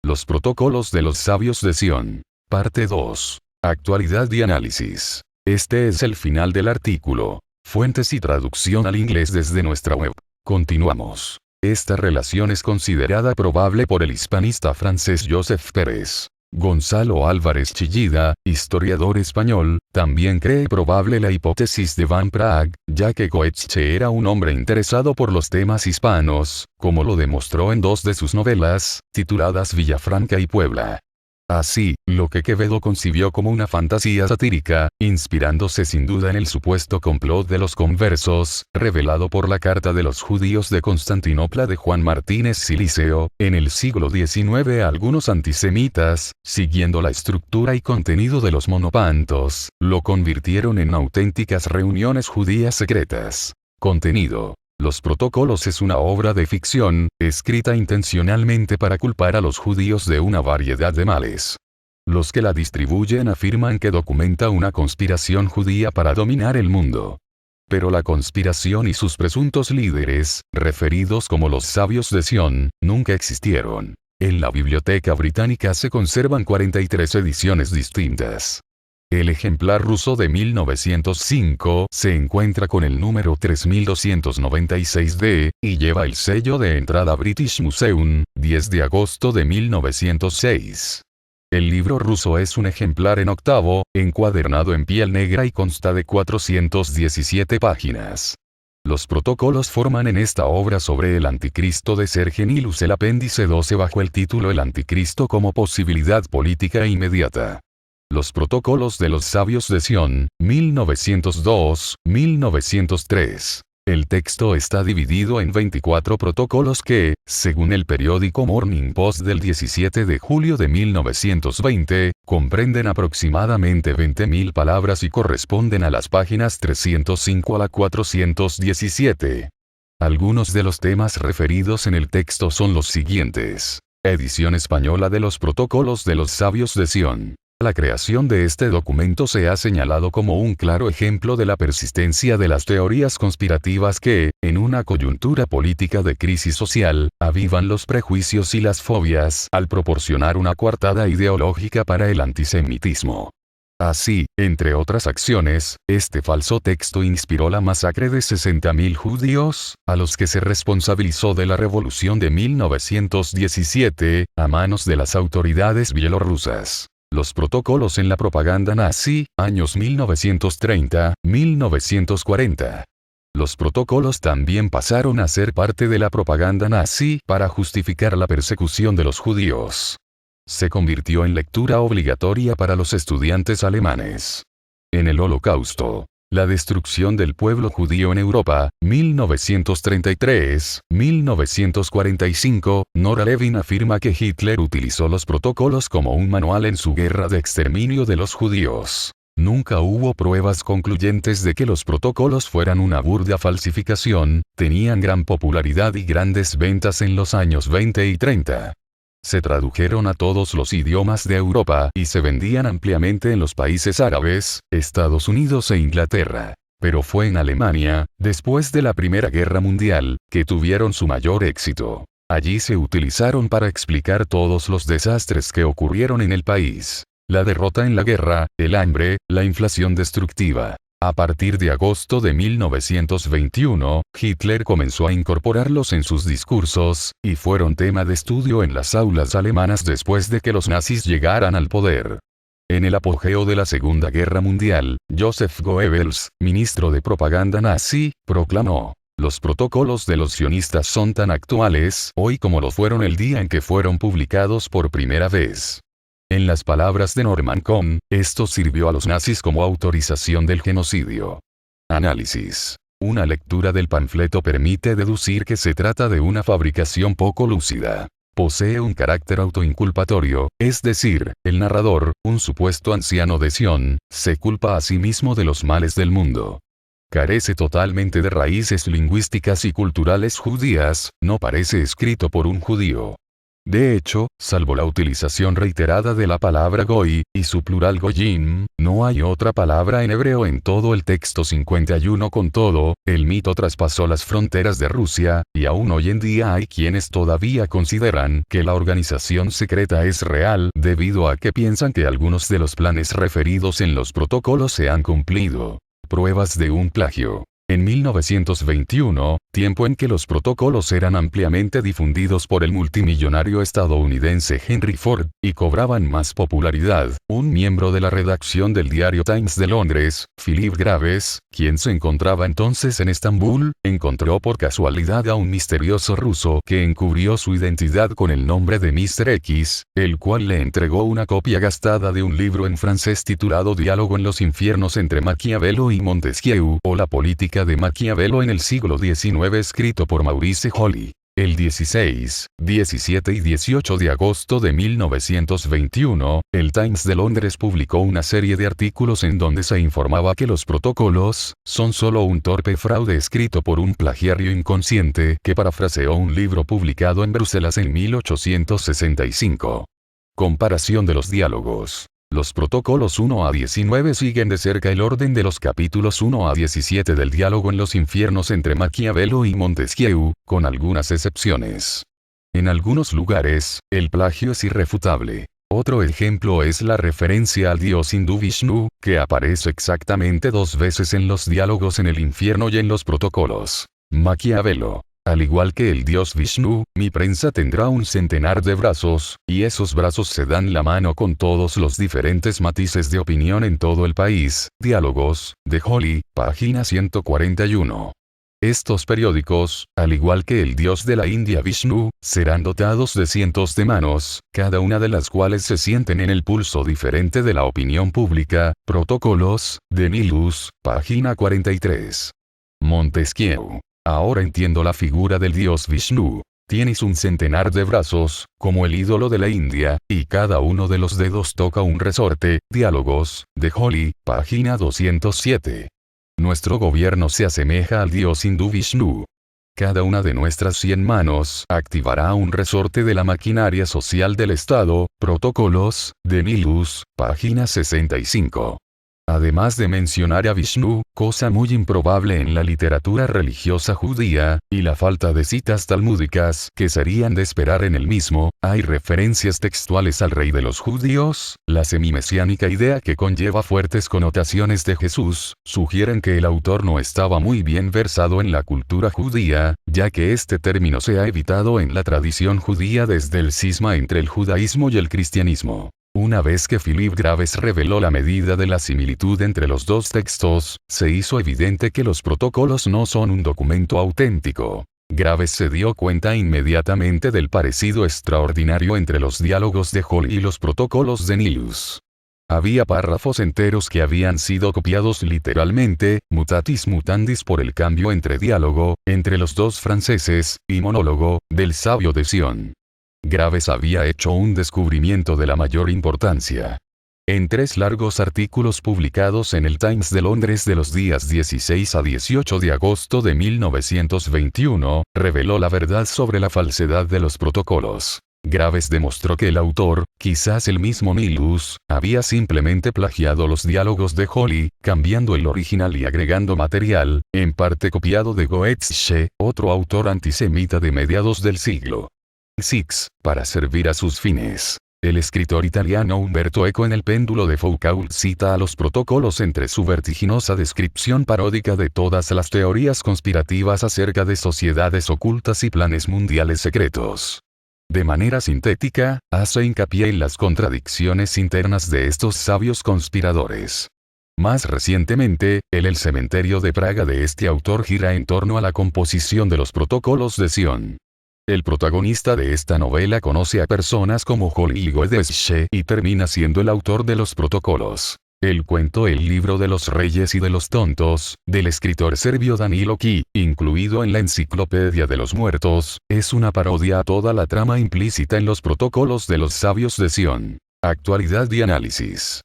Los protocolos de los sabios de Sion. Parte 2. Actualidad y análisis. Este es el final del artículo. Fuentes y traducción al inglés desde nuestra web. Continuamos. Esta relación es considerada probable por el hispanista francés Joseph Pérez. Gonzalo Álvarez Chillida, historiador español, también cree probable la hipótesis de Van Praag, ya que Goethe era un hombre interesado por los temas hispanos, como lo demostró en dos de sus novelas, tituladas Villafranca y Puebla. Así, lo que Quevedo concibió como una fantasía satírica, inspirándose sin duda en el supuesto complot de los conversos, revelado por la Carta de los Judíos de Constantinopla de Juan Martínez Siliceo, en el siglo XIX algunos antisemitas, siguiendo la estructura y contenido de los monopantos, lo convirtieron en auténticas reuniones judías secretas. Contenido. Los Protocolos es una obra de ficción, escrita intencionalmente para culpar a los judíos de una variedad de males. Los que la distribuyen afirman que documenta una conspiración judía para dominar el mundo. Pero la conspiración y sus presuntos líderes, referidos como los sabios de Sion, nunca existieron. En la Biblioteca Británica se conservan 43 ediciones distintas. El ejemplar ruso de 1905 se encuentra con el número 3296D, y lleva el sello de entrada British Museum, 10 de agosto de 1906. El libro ruso es un ejemplar en octavo, encuadernado en piel negra y consta de 417 páginas. Los protocolos forman en esta obra sobre el anticristo de Sergenilus el apéndice 12 bajo el título El anticristo como posibilidad política inmediata. Los Protocolos de los Sabios de Sion, 1902-1903. El texto está dividido en 24 protocolos que, según el periódico Morning Post del 17 de julio de 1920, comprenden aproximadamente 20.000 palabras y corresponden a las páginas 305 a la 417. Algunos de los temas referidos en el texto son los siguientes. Edición española de los Protocolos de los Sabios de Sion. La creación de este documento se ha señalado como un claro ejemplo de la persistencia de las teorías conspirativas que, en una coyuntura política de crisis social, avivan los prejuicios y las fobias al proporcionar una coartada ideológica para el antisemitismo. Así, entre otras acciones, este falso texto inspiró la masacre de 60.000 judíos, a los que se responsabilizó de la revolución de 1917, a manos de las autoridades bielorrusas. Los protocolos en la propaganda nazi, años 1930-1940. Los protocolos también pasaron a ser parte de la propaganda nazi para justificar la persecución de los judíos. Se convirtió en lectura obligatoria para los estudiantes alemanes. En el Holocausto. La destrucción del pueblo judío en Europa, 1933-1945, Nora Levin afirma que Hitler utilizó los protocolos como un manual en su guerra de exterminio de los judíos. Nunca hubo pruebas concluyentes de que los protocolos fueran una burda falsificación, tenían gran popularidad y grandes ventas en los años 20 y 30. Se tradujeron a todos los idiomas de Europa y se vendían ampliamente en los países árabes, Estados Unidos e Inglaterra. Pero fue en Alemania, después de la Primera Guerra Mundial, que tuvieron su mayor éxito. Allí se utilizaron para explicar todos los desastres que ocurrieron en el país. La derrota en la guerra, el hambre, la inflación destructiva. A partir de agosto de 1921, Hitler comenzó a incorporarlos en sus discursos, y fueron tema de estudio en las aulas alemanas después de que los nazis llegaran al poder. En el apogeo de la Segunda Guerra Mundial, Joseph Goebbels, ministro de propaganda nazi, proclamó: "Los protocolos de los sionistas son tan actuales hoy como lo fueron el día en que fueron publicados por primera vez". En las palabras de Norman Cohn, esto sirvió a los nazis como autorización del genocidio. Análisis. Una lectura del panfleto permite deducir que se trata de una fabricación poco lúcida. Posee un carácter autoinculpatorio, es decir, el narrador, un supuesto anciano de Sion, se culpa a sí mismo de los males del mundo. Carece totalmente de raíces lingüísticas y culturales judías, no parece escrito por un judío. De hecho, salvo la utilización reiterada de la palabra goy, y su plural goyim, no hay otra palabra en hebreo en todo el texto 51. Con todo, el mito traspasó las fronteras de Rusia, y aún hoy en día hay quienes todavía consideran que la organización secreta es real debido a que piensan que algunos de los planes referidos en los protocolos se han cumplido. Pruebas de un plagio. En 1921, tiempo en que los protocolos eran ampliamente difundidos por el multimillonario estadounidense Henry Ford, y cobraban más popularidad, un miembro de la redacción del diario Times de Londres, Philip Graves, quien se encontraba entonces en Estambul, encontró por casualidad a un misterioso ruso que encubrió su identidad con el nombre de Mr. X, el cual le entregó una copia gastada de un libro en francés titulado Diálogo en los infiernos entre Maquiavelo y Montesquieu, o la política de Maquiavelo en el siglo XIX, escrito por Maurice Joly. El 16, 17 y 18 de agosto de 1921, el Times de Londres publicó una serie de artículos en donde se informaba que los protocolos son solo un torpe fraude escrito por un plagiario inconsciente que parafraseó un libro publicado en Bruselas en 1865. Comparación de los diálogos. Los protocolos 1 a 19 siguen de cerca el orden de los capítulos 1 a 17 del diálogo en los infiernos entre Maquiavelo y Montesquieu, con algunas excepciones. En algunos lugares, el plagio es irrefutable. Otro ejemplo es la referencia al dios hindú Vishnu, que aparece exactamente 2 veces en los diálogos en el infierno y en los protocolos. Maquiavelo. Al igual que el dios Vishnu, mi prensa tendrá un centenar de brazos, y esos brazos se dan la mano con todos los diferentes matices de opinión en todo el país. Diálogos, de Joly, página 141. Estos periódicos, al igual que el dios de la India Vishnu, serán dotados de cientos de manos, cada una de las cuales se sienten en el pulso diferente de la opinión pública. Protocolos, de Nilus, página 43. Montesquieu. Ahora entiendo la figura del dios Vishnu. Tienes un centenar de brazos, como el ídolo de la India, y cada uno de los dedos toca un resorte. Diálogos, de Joly, página 207. Nuestro gobierno se asemeja al dios hindú Vishnu. Cada una de nuestras 100 manos activará un resorte de la maquinaria social del Estado. Protocolos, de Nilus, página 65. Además de mencionar a Vishnu, cosa muy improbable en la literatura religiosa judía, y la falta de citas talmúdicas que serían de esperar en el mismo, hay referencias textuales al rey de los judíos. La semimesiánica idea que conlleva fuertes connotaciones de Jesús, sugieren que el autor no estaba muy bien versado en la cultura judía, ya que este término se ha evitado en la tradición judía desde el cisma entre el judaísmo y el cristianismo. Una vez que Philip Graves reveló la medida de la similitud entre los dos textos, se hizo evidente que los protocolos no son un documento auténtico. Graves se dio cuenta inmediatamente del parecido extraordinario entre los diálogos de Joly y los protocolos de Nilus. Había párrafos enteros que habían sido copiados literalmente, mutatis mutandis por el cambio entre diálogo, entre los dos franceses, y monólogo, del sabio de Sion. Graves había hecho un descubrimiento de la mayor importancia. En 3 largos artículos publicados en el Times de Londres de los días 16 a 18 de agosto de 1921, reveló la verdad sobre la falsedad de los protocolos. Graves demostró que el autor, quizás el mismo Nilus, había simplemente plagiado los diálogos de Joly, cambiando el original y agregando material, en parte copiado de Goethe, otro autor antisemita de mediados del siglo VI, para servir a sus fines. El escritor italiano Umberto Eco en El péndulo de Foucault cita a los protocolos entre su vertiginosa descripción paródica de todas las teorías conspirativas acerca de sociedades ocultas y planes mundiales secretos. De manera sintética, hace hincapié en las contradicciones internas de estos sabios conspiradores. Más recientemente, el cementerio de Praga de este autor gira en torno a la composición de los protocolos de Sion. El protagonista de esta novela conoce a personas como Joly y Goethe y termina siendo el autor de los protocolos. El cuento El libro de los reyes y de los tontos, del escritor serbio Danilo Ki, incluido en la Enciclopedia de los Muertos, es una parodia a toda la trama implícita en los protocolos de los sabios de Sion. Actualidad y análisis.